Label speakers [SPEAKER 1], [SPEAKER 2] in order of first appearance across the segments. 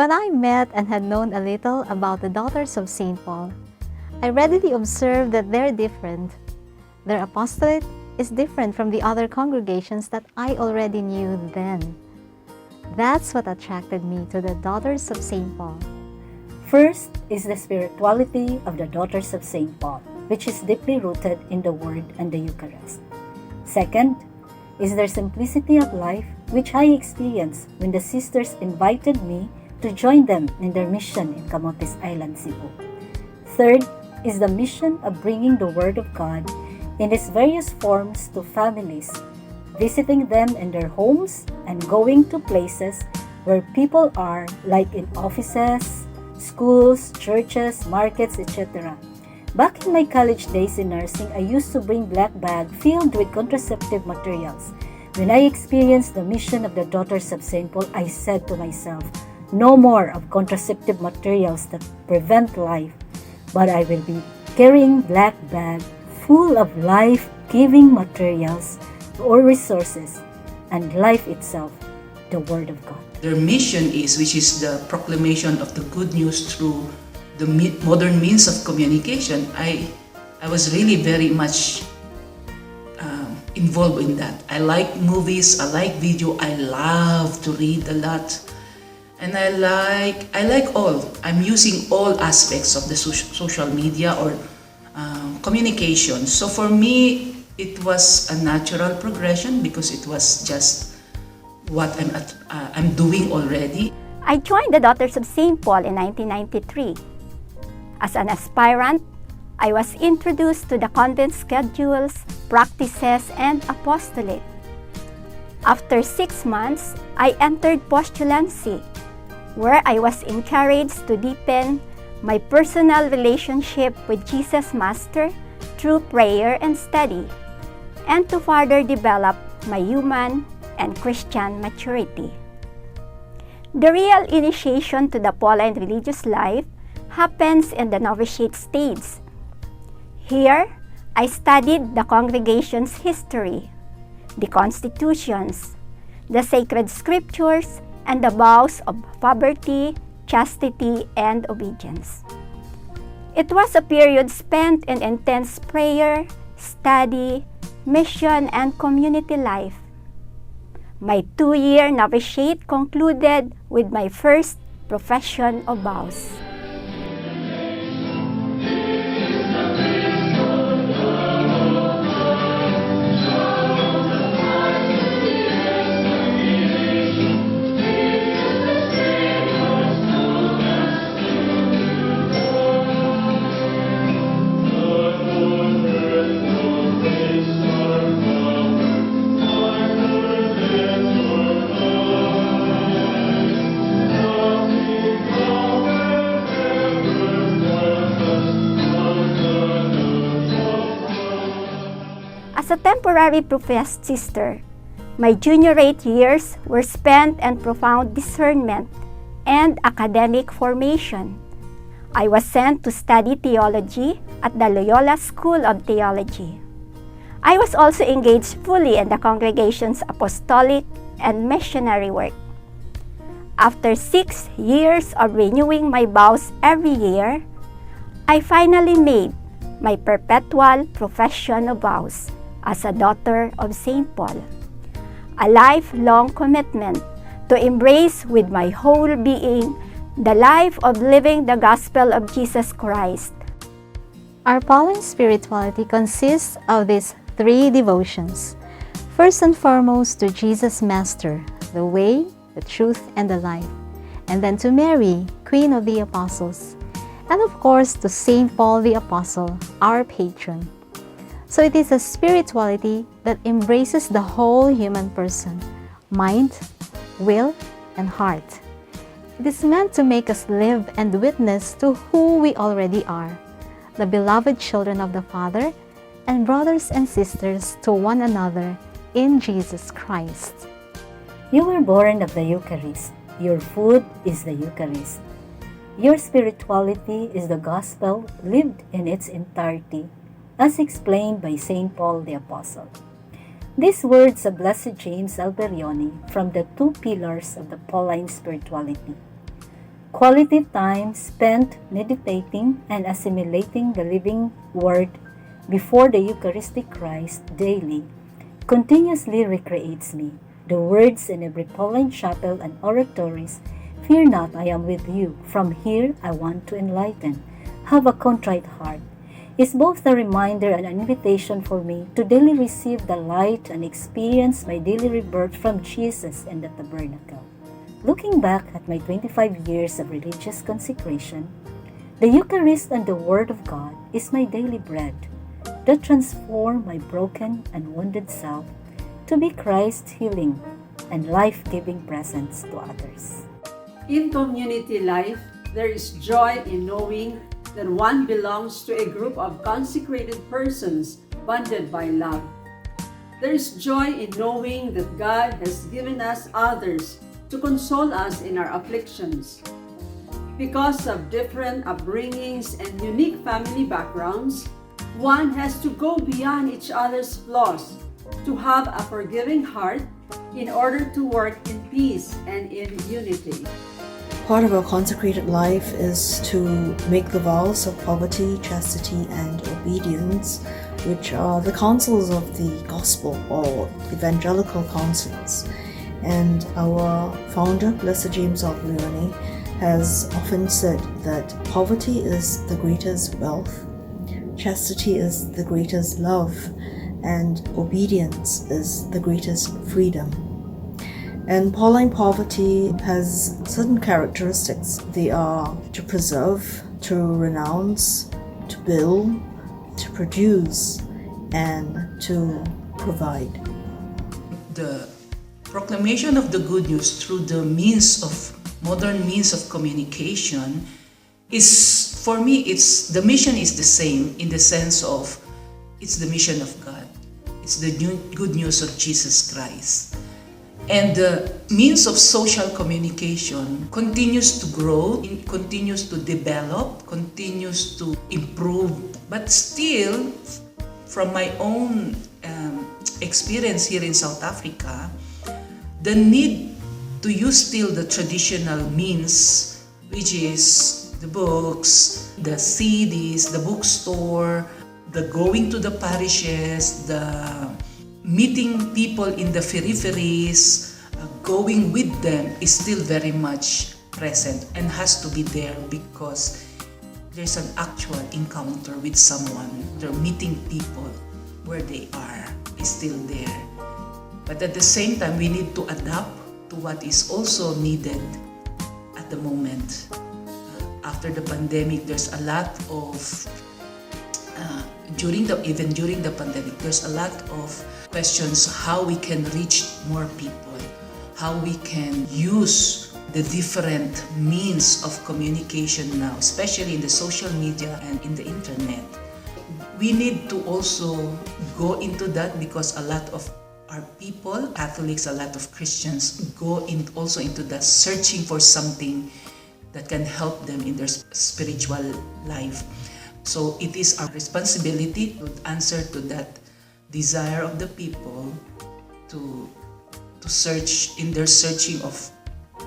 [SPEAKER 1] When I met and had known a little about the Daughters of St. Paul, I readily observed that they're different. Their apostolate is different from the other congregations that I already knew then. That's what attracted me to the Daughters of St. Paul.
[SPEAKER 2] First is the spirituality of the Daughters of St. Paul, which is deeply rooted in the Word and the Eucharist. Second is their simplicity of life, which I experienced when the sisters invited me to join them in their mission in Camotes Island, Cebu. Third is the mission of bringing the Word of God in its various forms to families, visiting them in their homes and going to places where people are, like in offices, schools, churches, markets, etc. Back in my college days in nursing, I used to bring black bag filled with contraceptive materials. When I experienced the mission of the Daughters of St. Paul, I said to myself, no more of contraceptive materials that prevent life, but I will be carrying black bag full of life-giving materials or resources and life itself, the Word of God.
[SPEAKER 3] Their mission which is the proclamation of the good news through the modern means of communication. I was really very much involved in that. I like movies, I like video, I love to read a lot. And I like all. I'm using all aspects of the social media or communication. So for me, it was a natural progression because it was just what I'm doing already.
[SPEAKER 4] I joined the Daughters of St. Paul in 1993. As an aspirant, I was introduced to the convent schedules, practices, and apostolate. After 6 months, I entered postulancy, where I was encouraged to deepen my personal relationship with Jesus Master through prayer and study, and to further develop my human and Christian maturity. The real initiation to the Pauline religious life happens in the novitiate stage. Here, I studied the congregation's history, the constitutions, the sacred scriptures, and the vows of poverty, chastity, and obedience. It was a period spent in intense prayer, study, mission, and community life. My 2-year novitiate concluded with my first profession of vows. As a temporary professed sister, my juniorate years were spent in profound discernment and academic formation. I was sent to study theology at the Loyola School of Theology. I was also engaged fully in the congregation's apostolic and missionary work. After 6 years of renewing my vows every year, I finally made my perpetual profession of vows as a daughter of St. Paul, a lifelong commitment to embrace with my whole being the life of living the gospel of Jesus Christ.
[SPEAKER 1] Our Pauline spirituality consists of these 3 devotions. First and foremost, to Jesus Master, the way, the truth, and the life. And then to Mary, Queen of the Apostles. And of course, to St. Paul the Apostle, our patron. So it is a spirituality that embraces the whole human person, mind, will, and heart. It is meant to make us live and witness to who we already are, the beloved children of the Father, and brothers and sisters to one another in Jesus Christ.
[SPEAKER 2] You were born of the Eucharist. Your food is the Eucharist. Your spirituality is the gospel lived in its entirety, as explained by St. Paul the Apostle. These words of Blessed James Alberione from the 2 pillars of the Pauline spirituality. Quality time spent meditating and assimilating the living Word before the Eucharistic Christ daily continuously recreates me. The words in every Pauline chapel and oratories, "Fear not, I am with you. From here I want to enlighten. Have a contrite heart," is both a reminder and an invitation for me to daily receive the light and experience my daily rebirth from Jesus in the tabernacle. Looking back at my 25 years of religious consecration, the Eucharist and the Word of God is my daily bread that transform my broken and wounded self to be Christ's healing and life-giving presence to others.
[SPEAKER 5] In community life, there is joy in knowing that one belongs to a group of consecrated persons bonded by love. There is joy in knowing that God has given us others to console us in our afflictions. Because of different upbringings and unique family backgrounds, one has to go beyond each other's flaws to have a forgiving heart in order to work in peace and in unity.
[SPEAKER 6] Part of our consecrated life is to make the vows of poverty, chastity, and obedience, which are the counsels of the gospel or evangelical counsels. And our founder, Blessed James of Leone, has often said that poverty is the greatest wealth, chastity is the greatest love, and obedience is the greatest freedom. And Pauline poverty has certain characteristics. They are to preserve, to renounce, to build, to produce, and to provide.
[SPEAKER 3] The proclamation of the good news through the modern means of communication is, for me, the mission is the same in the sense of it's the mission of God. It's the good news of Jesus Christ. And the means of social communication continues to grow, continues to develop, continues to improve. But still, from my own experience here in South Africa, the need to use still the traditional means, which is the books, the CDs, the bookstore, the going to the parishes, the meeting people in the peripheries, going with them is still very much present and has to be there because there's an actual encounter with someone. They're meeting people where they are, is still there. But at the same time, we need to adapt to what is also needed at the moment. After the pandemic, there's a lot of even during the pandemic, there's a lot of questions how we can reach more people, how we can use the different means of communication now, especially in the social media and in the internet. We need to also go into that because a lot of our people, Catholics, a lot of Christians, go also into that searching for something that can help them in their spiritual life. So it is our responsibility to answer to that desire of the people to search in their searching of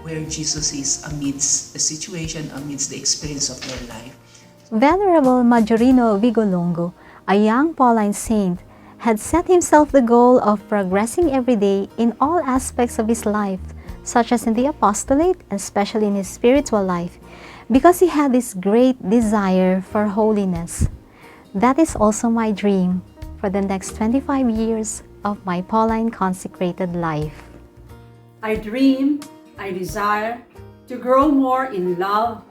[SPEAKER 3] where Jesus is amidst the situation, amidst the experience of their life.
[SPEAKER 1] Venerable Majorino Vigolongo, a young Pauline saint, had set himself the goal of progressing every day in all aspects of his life, such as in the apostolate, especially in his spiritual life, because he had this great desire for holiness. That is also my dream for the next 25 years of my Pauline consecrated life.
[SPEAKER 5] I dream, I desire to grow more in love,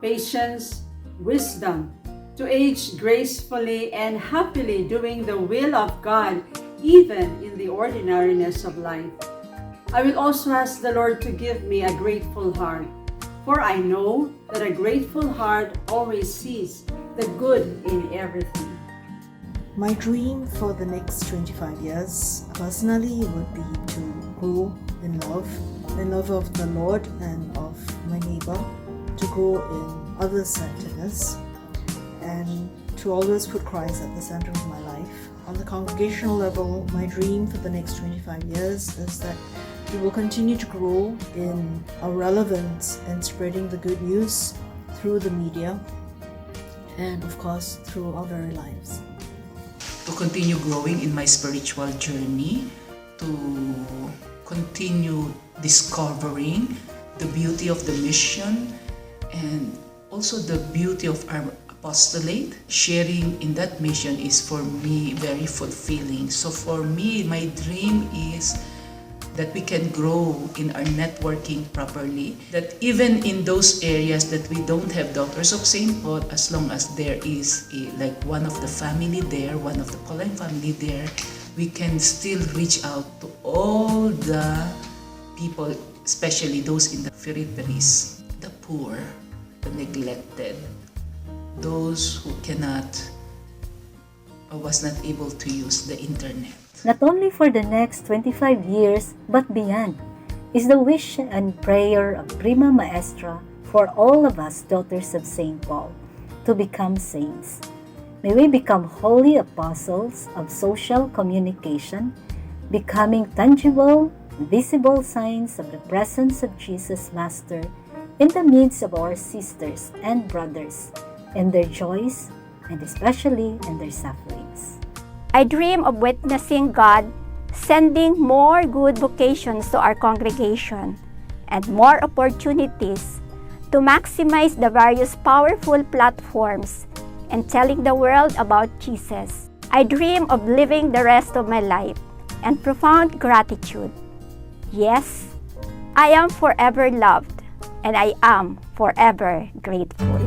[SPEAKER 5] patience, wisdom, to age gracefully and happily doing the will of God, even in the ordinariness of life. I will also ask the Lord to give me a grateful heart, for I know that a grateful heart always sees the good in everything.
[SPEAKER 6] My dream for the next 25 years personally would be to grow in love of the Lord and of my neighbor, to grow in other-centeredness, and to always put Christ at the center of my life. On the congregational level, my dream for the next 25 years is that We will continue to grow in our relevance and spreading the good news through the media and, of course, through our very lives.
[SPEAKER 3] To continue growing in my spiritual journey, to continue discovering the beauty of the mission and also the beauty of our apostolate. Sharing in that mission is for me very fulfilling. So for me, my dream is that we can grow in our networking properly, that even in those areas that we don't have Daughters of St. Paul, as long as there is like one of the family there, one of the Pauline family there, we can still reach out to all the people, especially those in the peripheries, the poor, the neglected, those who cannot or was not able to use the internet.
[SPEAKER 2] Not only for the next 25 years, but beyond, is the wish and prayer of Prima Maestra for all of us daughters of St. Paul to become saints. May we become holy apostles of social communication, becoming tangible, visible signs of the presence of Jesus Master in the midst of our sisters and brothers, in their joys and especially in their sufferings.
[SPEAKER 4] I dream of witnessing God sending more good vocations to our congregation and more opportunities to maximize the various powerful platforms and telling the world about Jesus. I dream of living the rest of my life in profound gratitude. Yes, I am forever loved and I am forever grateful.